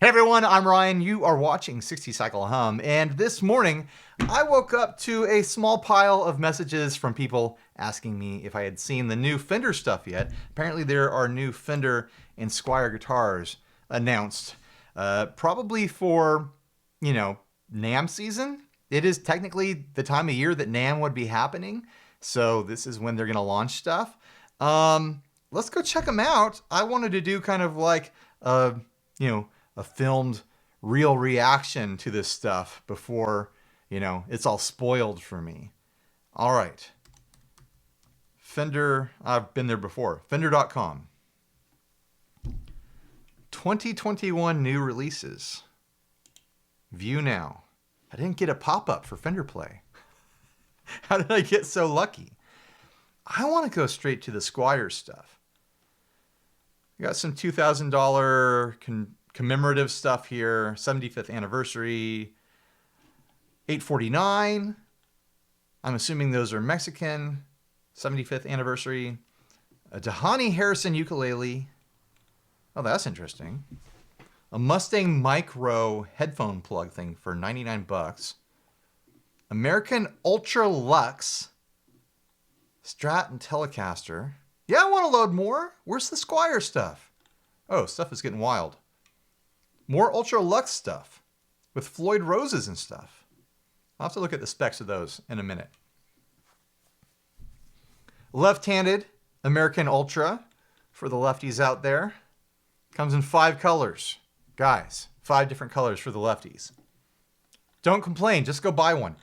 Hey everyone, I'm Ryan. You are watching 60 Cycle Hum, and this morning I woke up to a small pile of messages from people asking me if I had seen the new Fender stuff yet. Apparently there are new Fender and Squier guitars announced, probably for, NAMM season. It is technically the time of year that NAMM would be happening, so this is when they're going to launch stuff. Let's go check them out. I wanted to do kind of like a filmed real reaction to this stuff before, it's all spoiled for me. All right. Fender, I've been there before. Fender.com. 2021 new releases. View now. I didn't get a pop-up for Fender Play. How did I get so lucky? I want to go straight to the Squier stuff. I got some $2,000 commemorative stuff here. 75th anniversary. $849. I'm assuming those are Mexican. 75th anniversary. A Dhani Harrison ukulele. Oh, that's interesting. A Mustang Micro headphone plug thing for 99 bucks. American Ultra Luxe Strat and Telecaster. Yeah, I want to load more. Where's the Squier stuff? Oh, stuff is getting wild. More Ultra Luxe stuff with Floyd Roses and stuff. I'll have to look at the specs of those in a minute. Left-handed American Ultra for the lefties out there. Comes in 5 colors. Guys, 5 different colors for the lefties. Don't complain, just go buy one.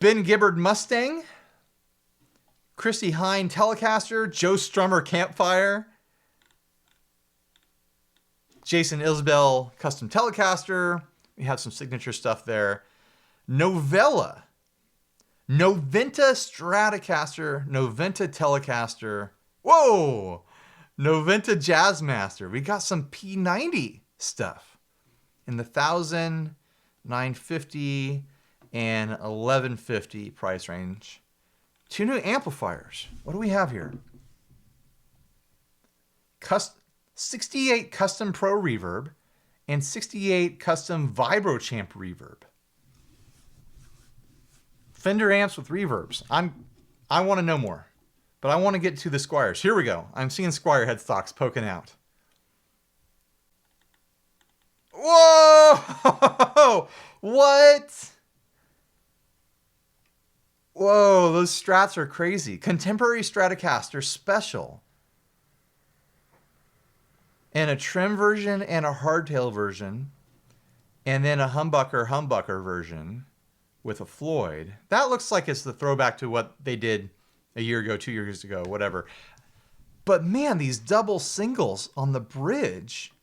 Ben Gibbard Mustang. Christy Hine Telecaster. Joe Strummer Campfire. Jason Isbell Custom Telecaster. We have some signature stuff there. Noventa Stratocaster. Noventa Telecaster. Whoa! Noventa Jazzmaster. We got some P90 stuff in the 1,000, 950, and 1150 price range. 2 new amplifiers. What do we have here? 68 Custom Pro Reverb and 68 Custom Vibrochamp Reverb. Fender amps with reverbs. I want to know more, but I want to get to the Squiers. Here we go. I'm seeing Squier headstocks poking out. Whoa! What? Whoa, those strats are crazy. Contemporary Stratocaster Special. And a trim version and a hardtail version. And then a humbucker version with a Floyd. That looks like it's the throwback to what they did a year ago, 2 years ago, whatever. But man, these double singles on the bridge.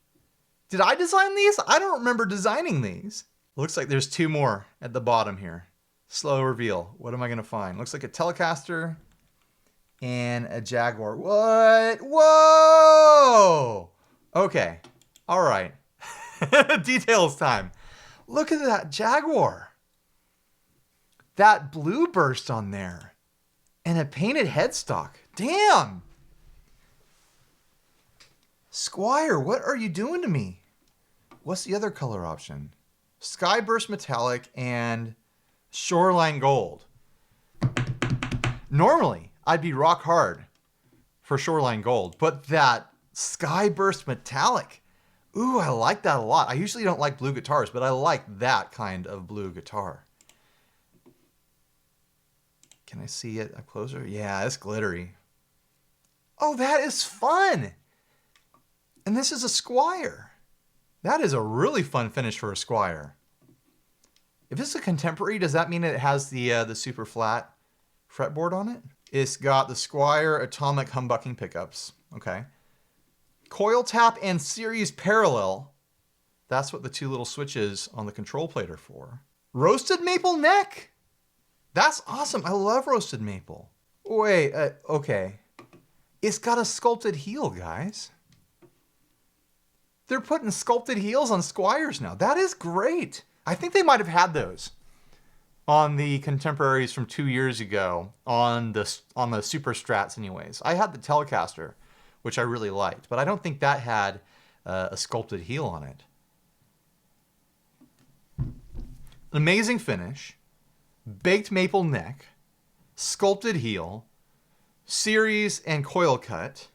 Did I design these? I don't remember designing these. Looks like there's 2 more at the bottom here. Slow reveal. What am I going to find? Looks like a Telecaster and a Jaguar. What? Whoa! Okay. All right. Details time. Look at that Jaguar. That blue burst on there. And a painted headstock. Damn! Squier, what are you doing to me? What's the other color option? Skyburst Metallic and Shoreline Gold. Normally, I'd be rock hard for Shoreline Gold, but that Skyburst Metallic, ooh, I like that a lot. I usually don't like blue guitars, but I like that kind of blue guitar. Can I see it up closer? Yeah, it's glittery. Oh, that is fun. And this is a Squier. That is a really fun finish for a Squier. If it's a contemporary, does that mean it has the super flat fretboard on it? It's got the Squier Atomic humbucking pickups. Okay. Coil tap and series parallel. That's what the 2 little switches on the control plate are for. Roasted maple neck. That's awesome. I love roasted maple. Wait, okay. It's got a sculpted heel, guys. They're putting sculpted heels on Squiers now. That is great. I think they might have had those on the contemporaries from 2 years ago on the Super Strats anyways. I had the Telecaster, which I really liked, but I don't think that had a sculpted heel on it. amazing finish, baked maple neck, sculpted heel, series and coil cut.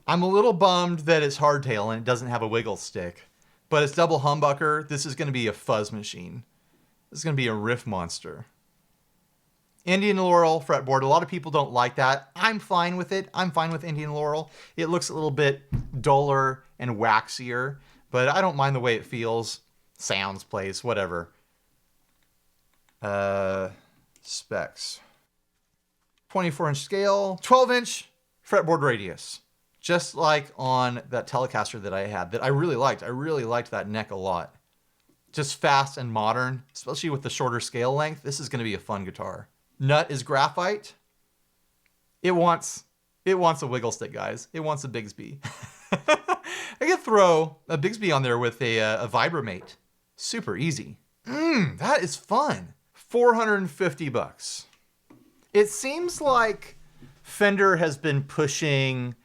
I'm a little bummed that it's hardtail and it doesn't have a wiggle stick, but it's double humbucker. This is going to be a fuzz machine. This is going to be a riff monster. Indian Laurel fretboard. A lot of people don't like that. I'm fine with it. I'm fine with Indian Laurel. It looks a little bit duller and waxier, but I don't mind the way it feels. Sounds, plays, whatever. Specs. 24-inch scale, 12-inch fretboard radius. Just like on that Telecaster that I had that I really liked. I really liked that neck a lot. Just fast and modern, especially with the shorter scale length. This is going to be a fun guitar. Nut is graphite. It wants a wiggle stick, guys. It wants a Bigsby. I could throw a Bigsby on there with a Vibramate. Super easy. That is fun. $450. It seems like Fender has been pushing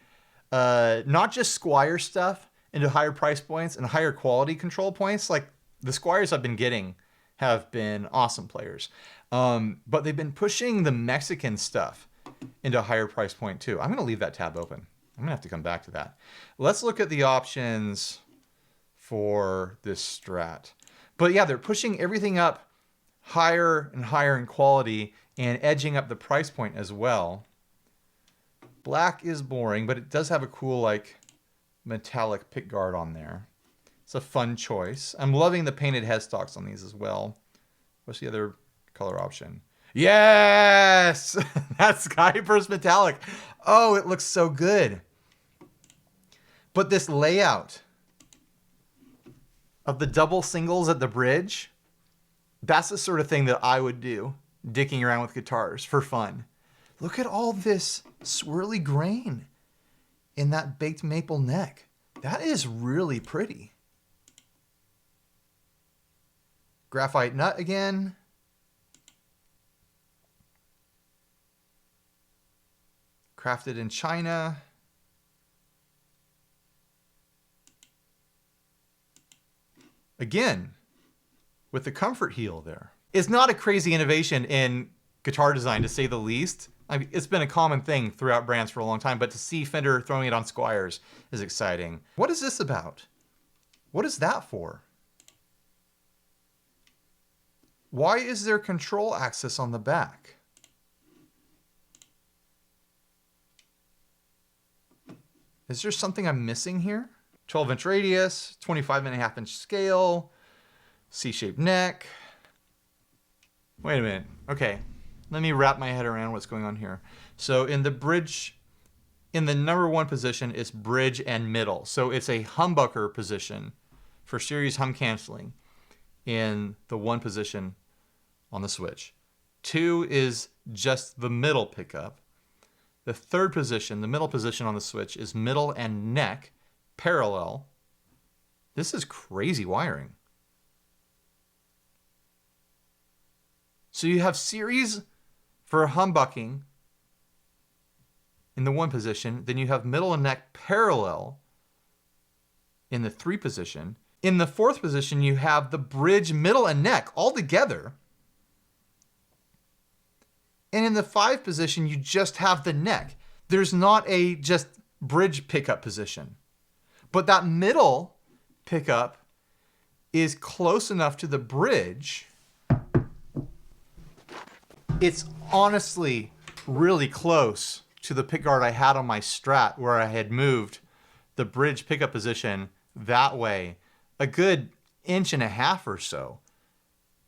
not just Squier stuff into higher price points and higher quality control points. Like the Squiers I've been getting have been awesome players. But they've been pushing the Mexican stuff into a higher price point too. I'm going to leave that tab open. I'm going to have to come back to that. Let's look at the options for this Strat. But yeah, they're pushing everything up higher and higher in quality and edging up the price point as well. Black is boring, but it does have a cool like metallic pickguard on there. It's a fun choice. I'm loving the painted headstocks on these as well. What's the other color option? Yes! That's Skyburst Metallic. Oh, it looks so good. But this layout of the double singles at the bridge, that's the sort of thing that I would do, dicking around with guitars for fun. Look at all this swirly grain in that baked maple neck. That is really pretty. Graphite nut again. Crafted in China. Again, with the comfort heel there. It's not a crazy innovation in guitar design, to say the least. I mean, it's been a common thing throughout brands for a long time, but to see Fender throwing it on Squiers is exciting. What is this about? What is that for? Why is there control access on the back? Is there something I'm missing here? 12-inch radius, 25.5-inch scale, C-shaped neck. Wait a minute. Okay, let me wrap my head around what's going on here. So in the bridge, in the number one position, it's bridge and middle. So it's a humbucker position for series hum canceling in the one position on the switch. 2 is just the middle pickup. The third position, the middle position on the switch, is middle and neck parallel. This is crazy wiring. So you have series for humbucking in the one position, then you have middle and neck parallel in the 3 position. In the 4th position, you have the bridge, middle, and neck all together. And in the 5 position, you just have the neck. There's not a just bridge pickup position. But that middle pickup is close enough to the bridge. It's honestly really close to the pickguard I had on my Strat, where I had moved the bridge pickup position that way a good 1.5 inches or so.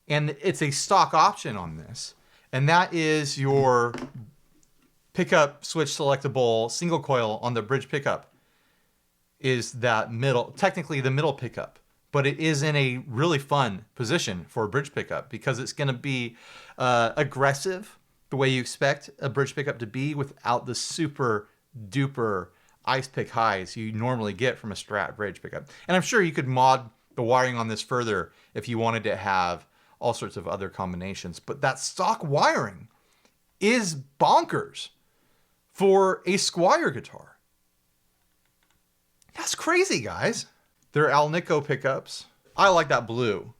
And it's a stock option on this. And that is your pickup switch selectable single coil on the bridge pickup is that middle, technically the middle pickup, but it is in a really fun position for a bridge pickup because it's going to be aggressive the way you expect a bridge pickup to be without the super duper ice pick highs you normally get from a Strat bridge pickup. And I'm sure you could mod the wiring on this further if you wanted to have all sorts of other combinations, but that stock wiring is bonkers for a Squier guitar. That's crazy, guys. They're Alnico pickups. I like that blue.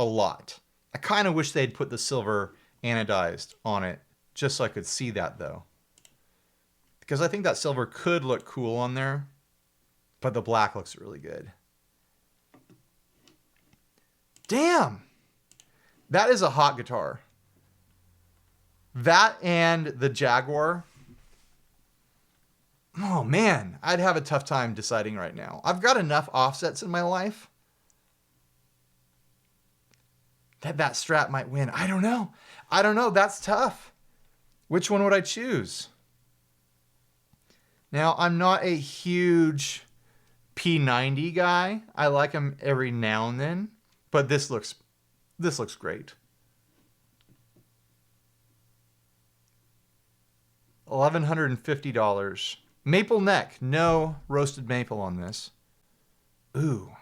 a lot. I kind of wish they'd put the silver anodized on it just so I could see that though. Because I think that silver could look cool on there, but the black looks really good. Damn! That is a hot guitar. That and the Jaguar. Oh man, I'd have a tough time deciding right now. I've got enough offsets in my life that Strat might win. I don't know. I don't know. That's tough. Which one would I choose? Now, I'm not a huge P90 guy. I like them every now and then, but this looks great. $1,150. Maple neck, no roasted maple on this. Ooh,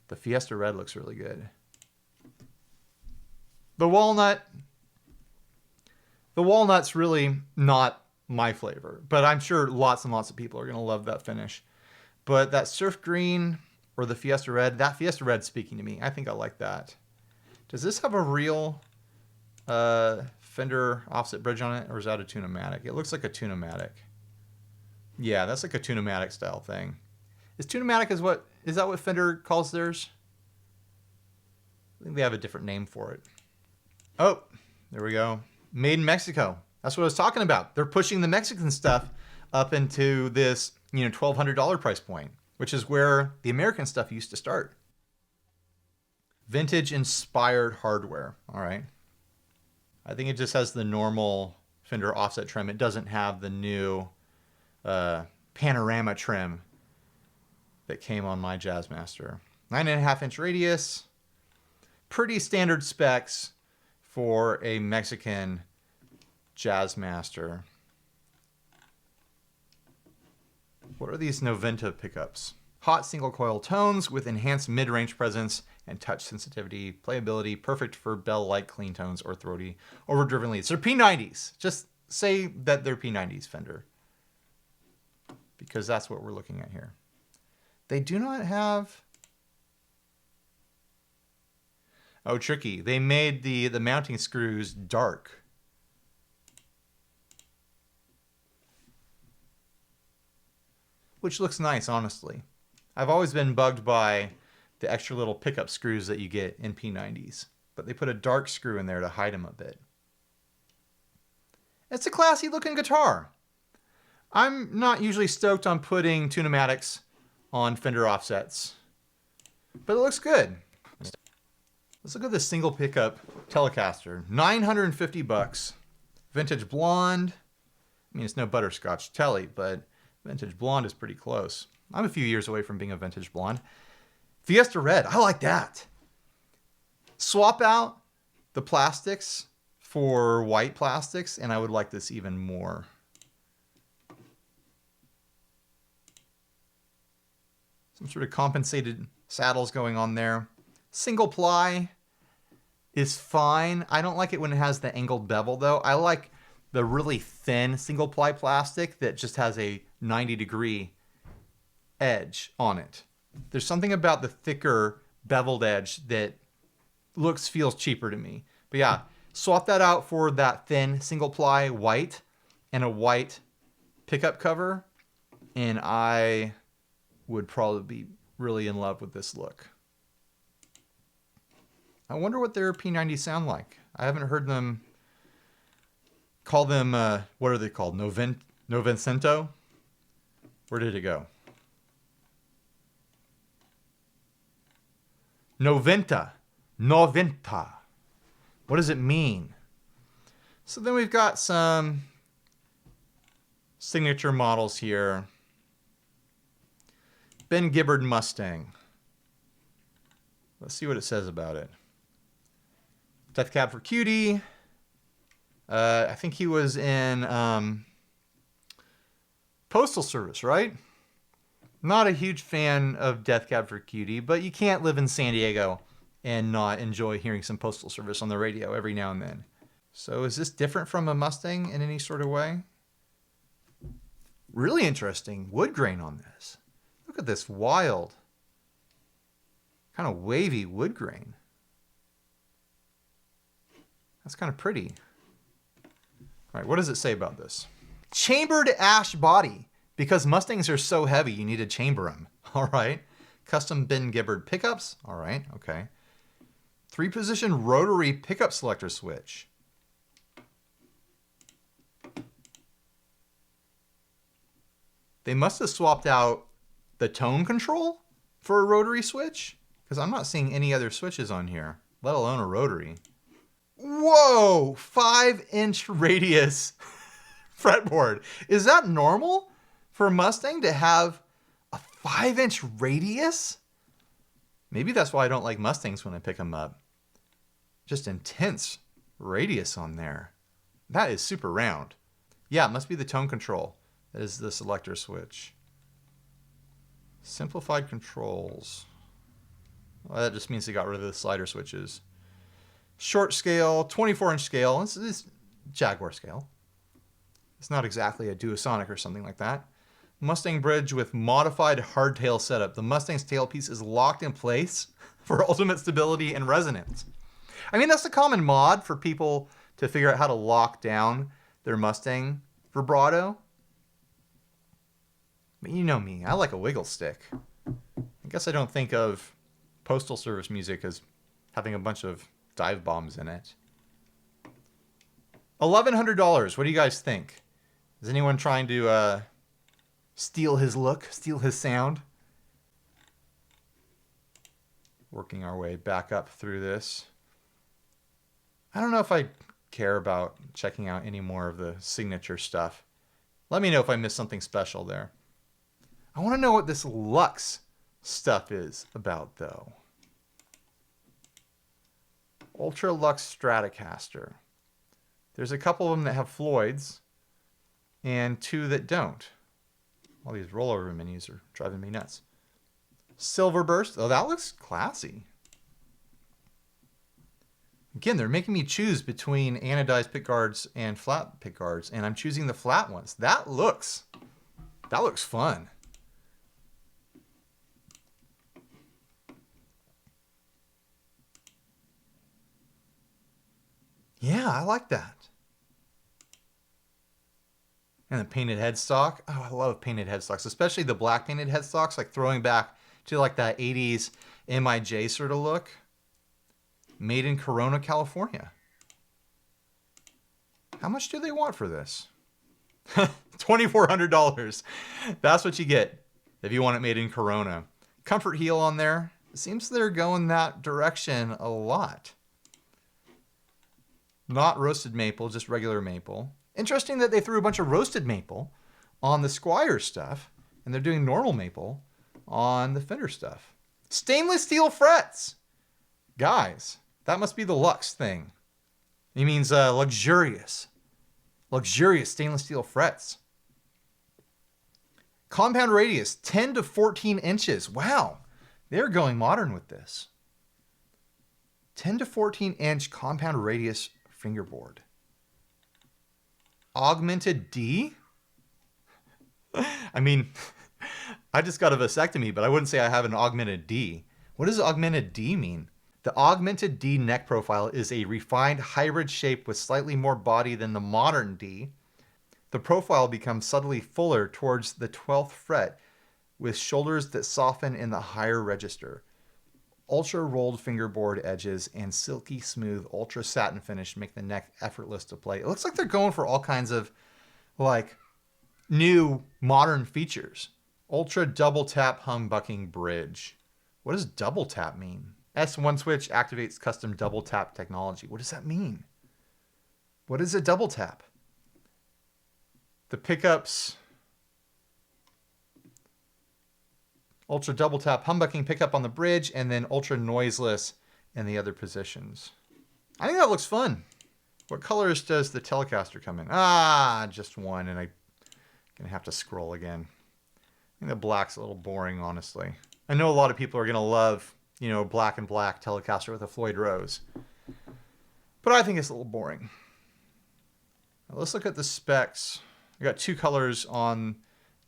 the Fiesta Red looks really good. The walnut's really not my flavor, but I'm sure lots and lots of people are going to love that finish. But that Surf Green or the Fiesta Red, that Fiesta Red's speaking to me. I think I like that. Does this have a real Fender offset bridge on it, or is that a Tune-o-matic? It looks like a Tune-o-matic. Yeah, that's like a Tune-o-matic style thing. Is Tune-o-matic is that what Fender calls theirs? I think they have a different name for it. Oh, there we go. Made in Mexico. That's what I was talking about. They're pushing the Mexican stuff up into this, $1,200 price point, which is where the American stuff used to start. Vintage inspired hardware. All right. I think it just has the normal Fender offset trim. It doesn't have the new panorama trim that came on my Jazzmaster. 9.5-inch radius. Pretty standard specs for a Mexican Jazzmaster. What are these Noventa pickups? Hot single coil tones with enhanced mid-range presence and touch sensitivity, playability, perfect for bell-like clean tones or throaty, overdriven leads. They're P90s. Just say that they're P90s, Fender, because that's what we're looking at here. They do not have... Oh, tricky. They made the mounting screws dark. Which looks nice, honestly. I've always been bugged by the extra little pickup screws that you get in P90s, but they put a dark screw in there to hide them a bit. It's a classy looking guitar. I'm not usually stoked on putting Tune-o-matics on Fender offsets, but it looks good. Let's look at this single pickup Telecaster. $950. Vintage blonde. I mean, it's no butterscotch Tele, but vintage blonde is pretty close. I'm a few years away from being a vintage blonde. Fiesta Red, I like that. Swap out the plastics for white plastics, and I would like this even more. Some sort of compensated saddles going on there. Single ply is fine. I don't like it when it has the angled bevel, though. I like the really thin single ply plastic that just has a 90-degree edge on it. There's something about the thicker beveled edge that feels cheaper to me. But yeah, swap that out for that thin single ply white and a white pickup cover, and I would probably be really in love with this look. I wonder what their P90s sound like. I haven't heard them call them, what are they called? Novecento? Where did it go? Noventa. Noventa. What does it mean? So then we've got some signature models here. Ben Gibbard Mustang. Let's see what it says about it. Death Cab for Cutie. I think he was in Postal Service, right? Not a huge fan of Death Cab for Cutie, but you can't live in San Diego and not enjoy hearing some Postal Service on the radio every now and then. So is this different from a Mustang in any sort of way? Really interesting wood grain on this. Look at this wild, kind of wavy wood grain. That's kind of pretty. All right, what does it say about this? Chambered ash body. Because Mustangs are so heavy, you need to chamber them. All right. Custom bin gibbered pickups. All right, okay. 3-position rotary pickup selector switch. They must have swapped out the tone control for a rotary switch, because I'm not seeing any other switches on here, let alone a rotary. Whoa, 5-inch radius fretboard. Is that normal for a Mustang to have a 5-inch radius? Maybe that's why I don't like Mustangs when I pick them up. Just intense radius on there. That is super round. Yeah, it must be the tone control. That is the selector switch. Simplified controls. Well, that just means they got rid of the slider switches. Short scale, 24-inch scale. This is Jaguar scale. It's not exactly a Duosonic or something like that. Mustang bridge with modified hardtail setup. The Mustang's tailpiece is locked in place for ultimate stability and resonance. I mean, that's a common mod for people to figure out how to lock down their Mustang vibrato. But you know me, I like a wiggle stick. I guess I don't think of Postal Service music as having a bunch of dive bombs in it. $1,100. What do you guys think? Is anyone trying to steal his look, steal his sound? Working our way back up through this. I don't know if I care about checking out any more of the signature stuff. Let me know if I missed something special there. I want to know what this luxe stuff is about, though. Ultra Luxe Stratocaster. There's a couple of them that have Floyds and 2 that don't. All these rollover minis are driving me nuts. Silver Burst. Oh, that looks classy. Again, they're making me choose between anodized pickguards and flat pickguards, and I'm choosing the flat ones. That looks fun. Yeah, I like that. And the painted headstock. Oh, I love painted headstocks, especially the black painted headstocks, like throwing back to like that 80s MIJ sort of look. Made in Corona, California. How much do they want for this? $2,400. That's what you get if you want it made in Corona. Comfort heel on there. It seems they're going that direction a lot. Not roasted maple, just regular maple. Interesting that they threw a bunch of roasted maple on the Squier stuff, and they're doing normal maple on the Fender stuff. Stainless steel frets. Guys, that must be the luxe thing. It means luxurious. Luxurious stainless steel frets. Compound radius, 10 to 14 inches. Wow, they're going modern with this. 10 to 14 inch compound radius fingerboard. Augmented D? I mean, I just got a vasectomy, but I wouldn't say I have an augmented D. What does augmented D mean? The augmented D neck profile is a refined hybrid shape with slightly more body than the modern D. The profile becomes subtly fuller towards the 12th fret with shoulders that soften in the higher register. Ultra rolled fingerboard edges and silky smooth ultra satin finish make the neck effortless to play. It looks like they're going for all kinds of like new modern features. Ultra double tap humbucking bridge. What does double tap mean? S1 switch activates custom double tap technology. What does that mean? What is a double tap? The pickups. Ultra double tap humbucking pickup on the bridge, and then ultra noiseless in the other positions. I think that looks fun. What colors does the Telecaster come in? Ah, just one, and I'm gonna have to scroll again. I think the black's a little boring, honestly. I know a lot of people are gonna love, you know, black and black Telecaster with a Floyd Rose, but I think it's a little boring. Now let's look at the specs. I got 2 colors on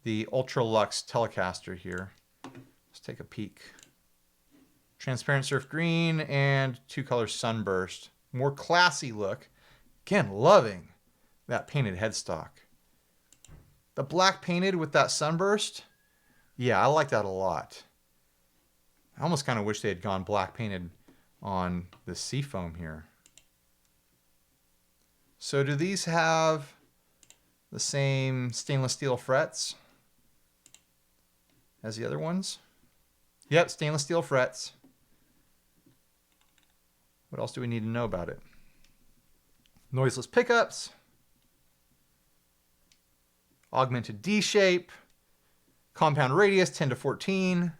the Ultra Luxe Telecaster here. Let's take a peek. Transparent surf green and 2-color sunburst More classy look. Again, loving that painted headstock. The black painted with that sunburst, yeah, I like that a lot. I almost kind of wish they had gone black painted on the seafoam here. So do these have the same stainless steel frets as the other ones? Yep, stainless steel frets. What else do we need to know about it? Noiseless pickups. Augmented D shape. Compound radius 10 to 14.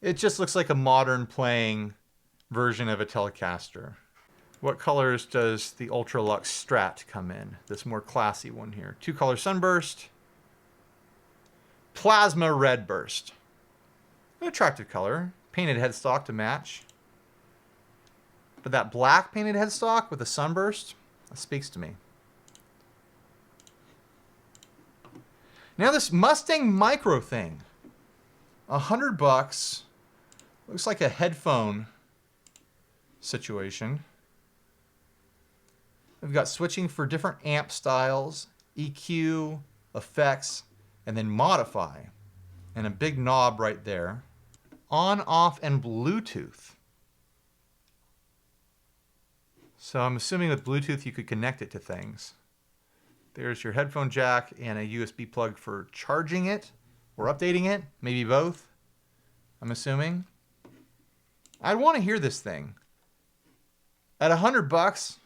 It just looks like a modern playing version of a Telecaster. What colors does the Ultra Luxe Strat come in? This more classy one here. 2-color sunburst. Plasma red burst. An attractive color. Painted headstock to match. But that black painted headstock with a sunburst, that speaks to me. Now this Mustang Micro thing. $100. Looks like a headphone situation. We've got switching for different amp styles, EQ, effects, and then modify. And a big knob right there. On, off, and Bluetooth. So I'm assuming with Bluetooth you could connect it to things. There's your headphone jack and a USB plug for charging it or updating it. Maybe both, I'm assuming. I'd want to hear this thing. At $100,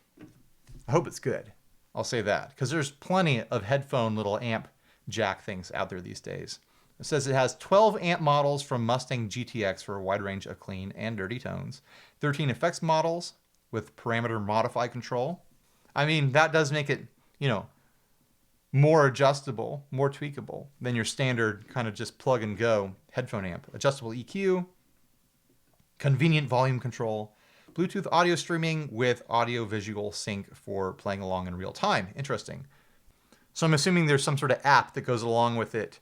I hope it's good. I'll say that. Because there's plenty of headphone little amp jack things out there these days. It says it has 12 amp models from Mustang GTX for a wide range of clean and dirty tones. 13 effects models with parameter modify control. I mean, that does make it, you know, more adjustable, more tweakable than your standard kind of just plug and go headphone amp. Adjustable EQ, convenient volume control, Bluetooth audio streaming with audio visual sync for playing along in real time. Interesting. So I'm assuming there's some sort of app that goes along with it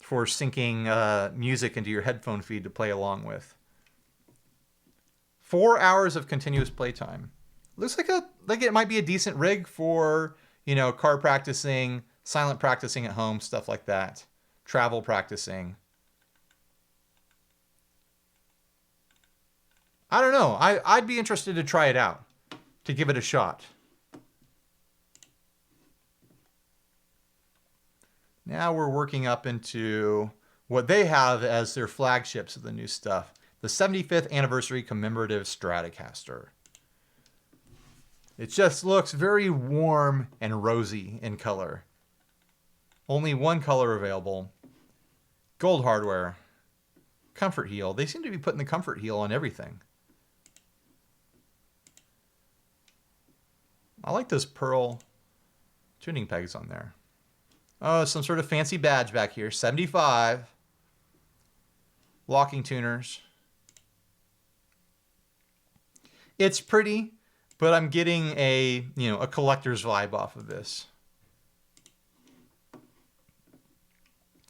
for syncing music into your headphone feed to play along with. 4 hours of continuous playtime. Looks like it might be a decent rig for, you know, car practicing, silent practicing at home, stuff like that. Travel practicing. I don't know. I'd be interested to try it out, to give it a shot. Now we're working up into what they have as their flagships of the new stuff. The 75th anniversary commemorative Stratocaster. It just looks very warm and rosy in color. Only one color available. Gold hardware. Comfort heel. They seem to be putting the comfort heel on everything. I like those pearl tuning pegs on there. Oh, some sort of fancy badge back here. 75. Locking tuners. It's pretty, but I'm getting a collector's vibe off of this.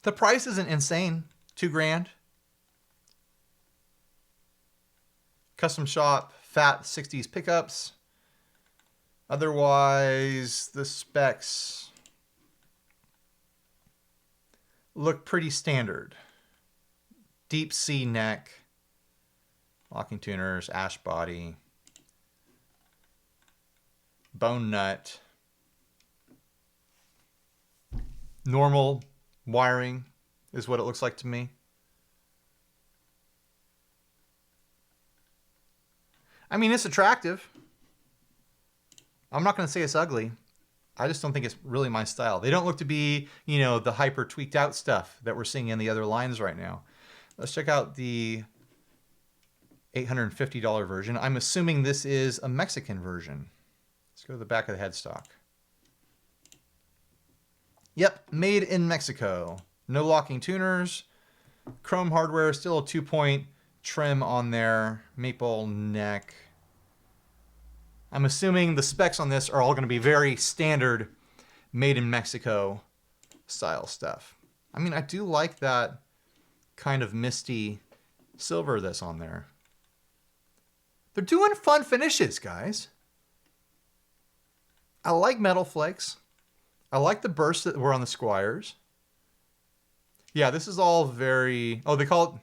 The price isn't insane. $2,000. Custom shop, fat 60s pickups. Otherwise, the specs look pretty standard. Deep C neck, locking tuners, ash body, bone nut, normal wiring is what it looks like to me. I mean, it's attractive. I'm not going to say it's ugly. I just don't think it's really my style. They don't look to be, you know, the hyper tweaked out stuff that we're seeing in the other lines right now. Let's check out the $850 version. I'm assuming this is a Mexican version. Let's go to the back of the headstock. Yep, made in Mexico. No locking tuners. Chrome hardware, still a 2-point trim on there. Maple neck. I'm assuming the specs on this are all going to be very standard made in Mexico style stuff. I mean, I do like that kind of misty silver that's on there. They're doing fun finishes, guys. I like metal flakes. I like the bursts that were on the Squiers. Yeah, this is all very... they call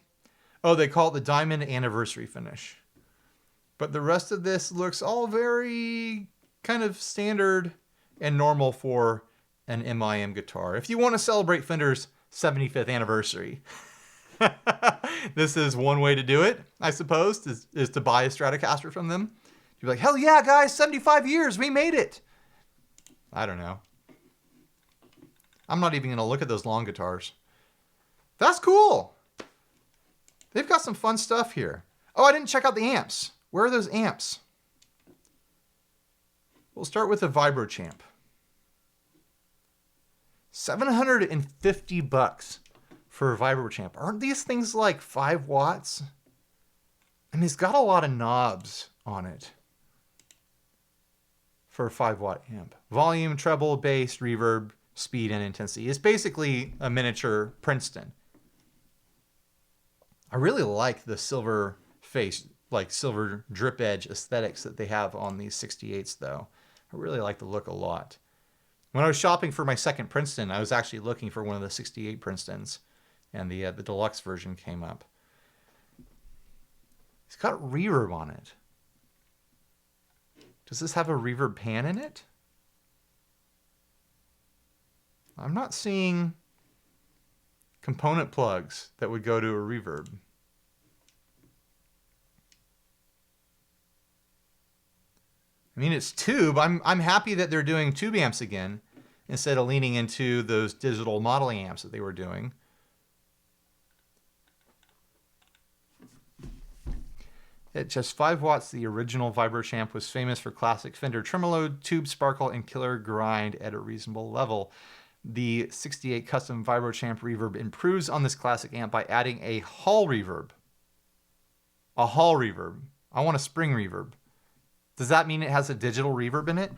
it the Diamond Anniversary finish. But the rest of this looks all very kind of standard and normal for an MIM guitar. If you want to celebrate Fender's 75th anniversary, this is one way to do it, I suppose, is to buy a Stratocaster from them. You're like, hell yeah, guys, 75 years, we made it. I don't know. I'm not even going to look at those long guitars. That's cool. They've got some fun stuff here. Oh, I didn't check out the amps. Where are those amps? We'll start with the Vibro Champ. $750 for a Vibro Champ. Aren't these things like 5 watts? I mean, it's got a lot of knobs on it for a 5-watt amp. Volume, treble, bass, reverb, speed, and intensity. It's basically a miniature Princeton. I really like the silver face, like silver drip edge aesthetics that they have on these 68s, though. I really like the look a lot. When I was shopping for my second Princeton, I was actually looking for one of the 68 Princetons, and the deluxe version came up. It's got reverb on it. Does this have a reverb pan in it? I'm not seeing component plugs that would go to a reverb. I mean, it's tube. I'm happy that they're doing tube amps again instead of leaning into those digital modeling amps that they were doing. At just 5 watts, the original Vibro Champ was famous for classic Fender tremolo, tube sparkle, and killer grind at a reasonable level. The 68 custom Vibro Champ reverb improves on this classic amp by adding a hall reverb. A hall reverb. I want a spring reverb. Does that mean it has a digital reverb in it?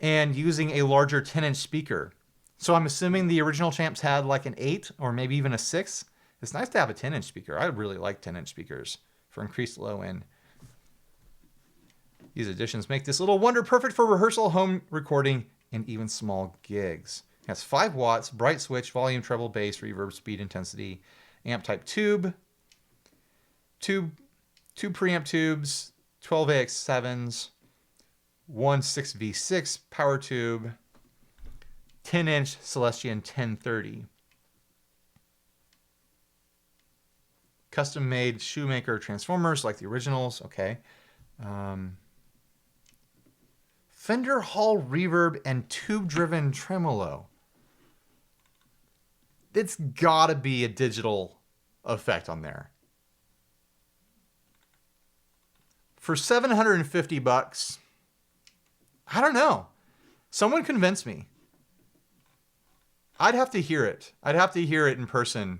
And using a larger 10-inch speaker. So I'm assuming the original Champs had like an 8 or maybe even a 6. It's nice to have a 10-inch speaker. I really like 10-inch speakers for increased low end. These additions make this little wonder perfect for rehearsal, home recording, and even small gigs. It has 5 watts, bright switch, volume, treble, bass, reverb, speed, intensity, amp type tube, two preamp tubes, 12AX7s, one 6V6 power tube, 10-inch Celestion 1030. Custom-made shoemaker transformers like the originals. Okay. Fender Hall reverb and tube-driven tremolo. It's gotta be a digital effect on there. For $750, I don't know. Someone convince me. I'd have to hear it. I'd have to hear it in person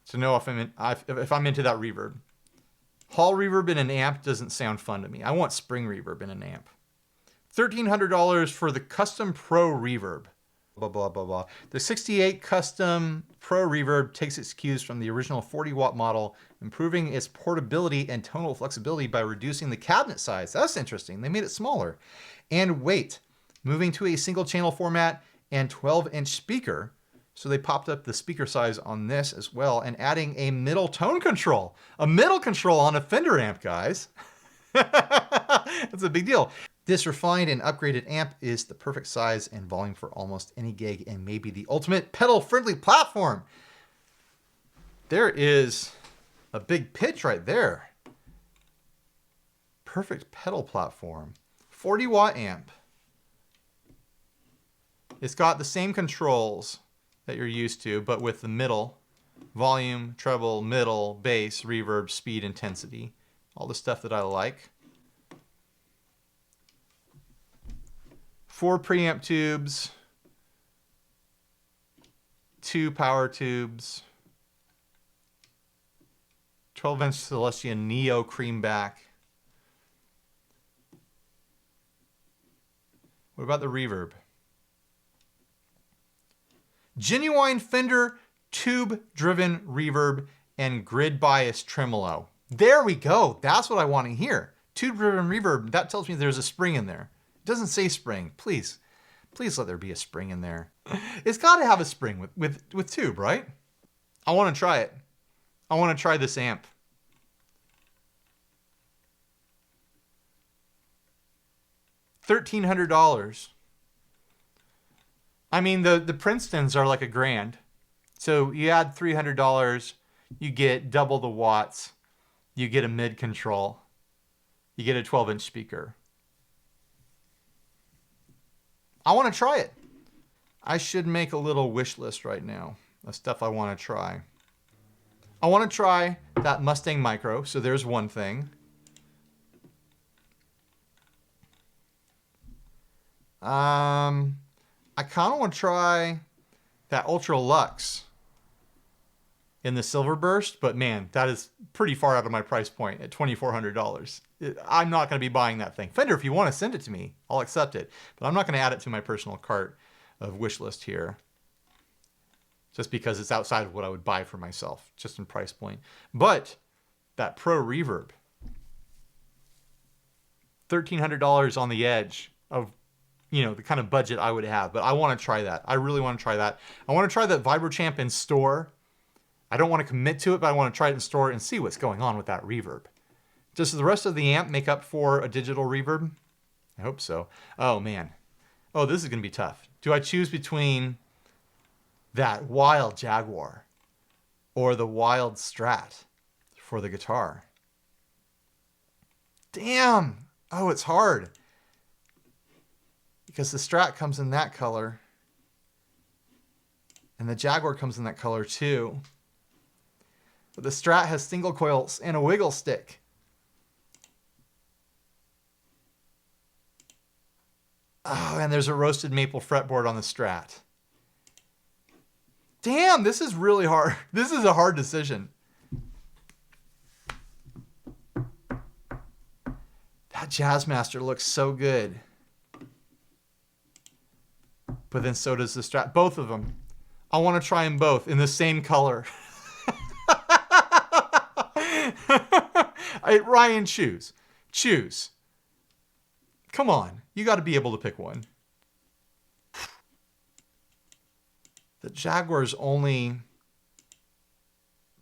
to know if I'm into that reverb. Hall reverb in an amp doesn't sound fun to me. I want spring reverb in an amp. $1,300 for the custom Pro reverb. Blah, blah, blah, blah. The 68 custom Pro reverb takes its cues from the original 40-watt model, improving its portability and tonal flexibility by reducing the cabinet size. That's interesting. They made it smaller. And weight, moving to a single channel format and 12-inch speaker. So they popped up the speaker size on this as well, and adding a middle tone control. A middle control on a Fender amp, guys. That's a big deal. This refined and upgraded amp is the perfect size and volume for almost any gig, and maybe the ultimate pedal-friendly platform. There is a big pitch right there. Perfect pedal platform. 40-watt amp. It's got the same controls that you're used to, but with the middle. Volume, treble, middle, bass, reverb, speed, intensity. All the stuff that I like. 4 preamp tubes. 2 power tubes. 12-inch Celestion Neo Creamback. What about the reverb? Genuine Fender tube-driven reverb and grid bias tremolo. There we go. That's what I want to hear. Tube-driven reverb. That tells me there's a spring in there. It doesn't say spring. Please let there be a spring in there. It's got to have a spring with tube, right? I want to try it. I want to try this amp. $1,300. I mean, the Princetons are like $1,000. So you add $300, you get double the watts, you get a mid control, you get a 12-inch speaker. I want to try it. I should make a little wish list right now of stuff I want to try. I want to try that Mustang Micro, so there's one thing. I kind of want to try that Ultra Luxe in the Silver Burst, but man, that is pretty far out of my price point at $2,400. I'm not going to be buying that thing. Fender, if you want to send it to me, I'll accept it, but I'm not going to add it to my personal cart of wish list here, just because it's outside of what I would buy for myself, just in price point. But that Pro Reverb, $1,300 on the edge of, you know, the kind of budget I would have. But I want to try that. I really want to try that. I want to try that VibroChamp in store. I don't want to commit to it, but I want to try it in store and see what's going on with that reverb. Does the rest of the amp make up for a digital reverb? I hope so. Oh, man. Oh, this is going to be tough. Do I choose between that wild Jaguar or the wild Strat for the guitar? Damn. Oh, it's hard. Because the Strat comes in that color. And the Jaguar comes in that color too. But the Strat has single coils and a wiggle stick. Oh, and there's a roasted maple fretboard on the Strat. Damn, this is really hard. This is a hard decision. That Jazzmaster looks so good. But then so does the Strat. Both of them. I want to try them both in the same color. Ryan, choose. Choose. Come on. You got to be able to pick one. The Jaguar's only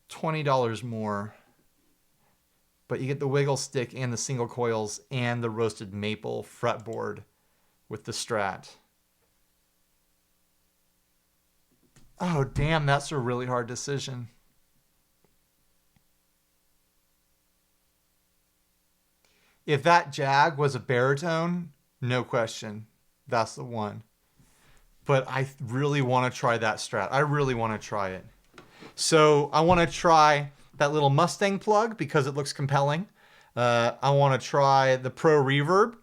$20 more. But you get the wiggle stick and the single coils and the roasted maple fretboard with the Strat. Oh, damn, that's a really hard decision. If that Jag was a baritone, no question, that's the one. But I really want to try that Strat. I really want to try it. So I want to try that little Mustang plug because it looks compelling. I want to try the Pro Reverb.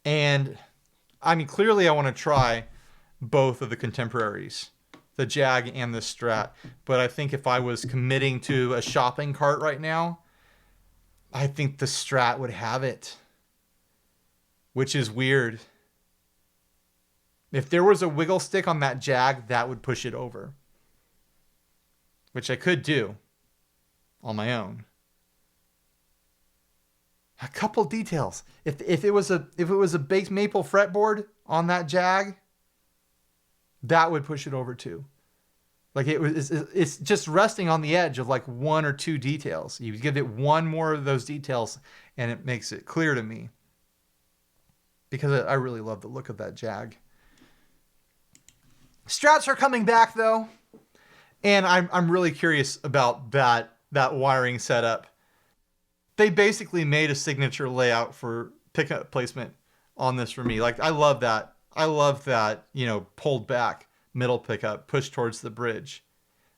And, I mean, clearly I want to try both of the contemporaries, the Jag and the Strat. But I think if I was committing to a shopping cart right now, I think the Strat would have it, which is weird. If there was a wiggle stick on that Jag, that would push it over, which I could do on my own. A couple details. If it was a baked maple fretboard on that Jag, that would push it over too. Like it's just resting on the edge of like one or two details. You give it one more of those details and it makes it clear to me. Because I really love the look of that Jag. Strats are coming back though. And I'm really curious about that wiring setup. They basically made a signature layout for pickup placement on this for me. Like I love that. I love that, you know, pulled back middle pickup, push towards the bridge.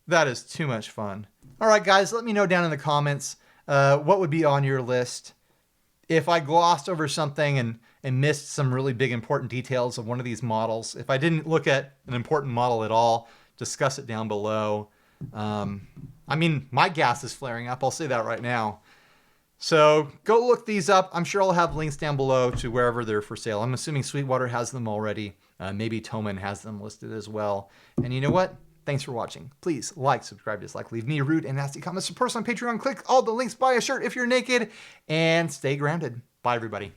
That is too much fun. All right, guys, let me know down in the comments what would be on your list. If I glossed over something and missed some really big important details of one of these models, if I didn't look at an important model at all, discuss it down below. I mean, my gas is flaring up. I'll say that right now. So go look these up. I'm sure I'll have links down below to wherever they're for sale. I'm assuming Sweetwater has them already. Maybe Thomann has them listed as well. And you know what? Thanks for watching. Please like, subscribe, dislike, leave me a rude and nasty comment, support us on Patreon, click all the links, buy a shirt if you're naked, and stay grounded. Bye, everybody.